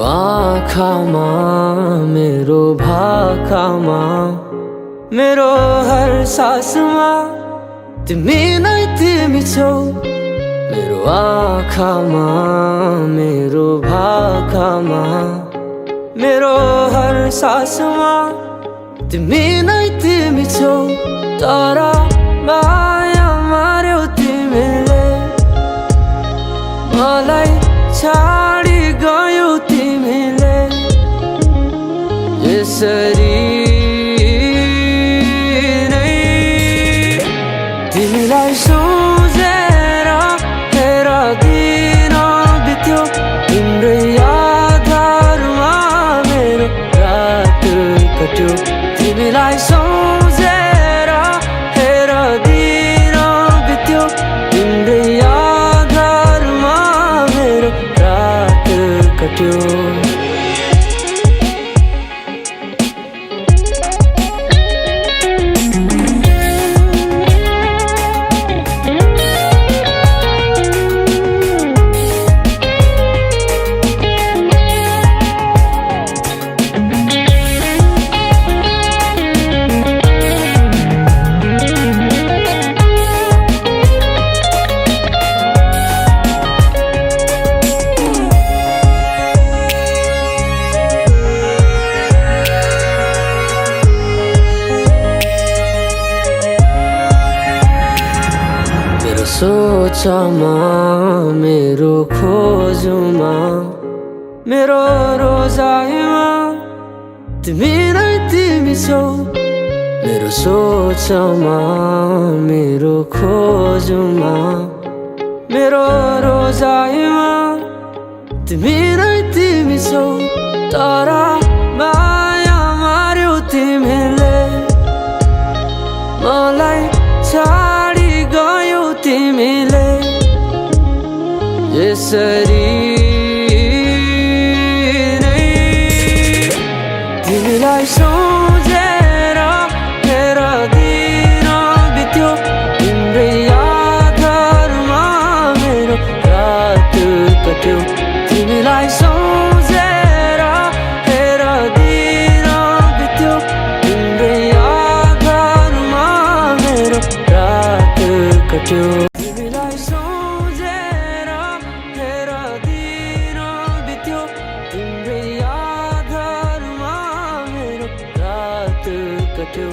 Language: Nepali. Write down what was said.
आँखामा मेरो भाकामा मेरो हर सासमा तिमी नै तिमी छौ। मेरो आँखामा मेरो भाकामा मेरो हर सासमा तिमी नै तिमी छौ। तर माया मार्यौ तिमीले मलाई छाडी गयौ तिमीले। यसरी नै तिमीलाई सोचेर हेर दिन बित्यो। तिम्रै यादहरूमा मेरो रात कट्यो। तिमीलाई सोचेर हेर दिन बित्यो। तिम्रै यादहरूमा मेरो रात कट्यो। सोचमा मेरो खोजमा मेरो रोजाइमा तिमी नै तिमी छौ। मेरो सोचमा मेरो खोजमा मेरो रोजाइमा तिमी नै तिमी छौ। तर माया मार्यौ तिमीले मलाई छाडी गयौ तिमीले। यसरी नै तिमीलाई सोचेर हेर दिन बित्यो। तिम्रै यादहरूमा मेरो रात कट्यो। तिमीलाई सोचेर हेर दिन बित्यो। तिम्रै यादहरूमा मेरो रात कट्यो। तिमीलाई सोचेर हेर दिन बित्यो। तिम्रै यादहरूमा मेरो रात कट्यो।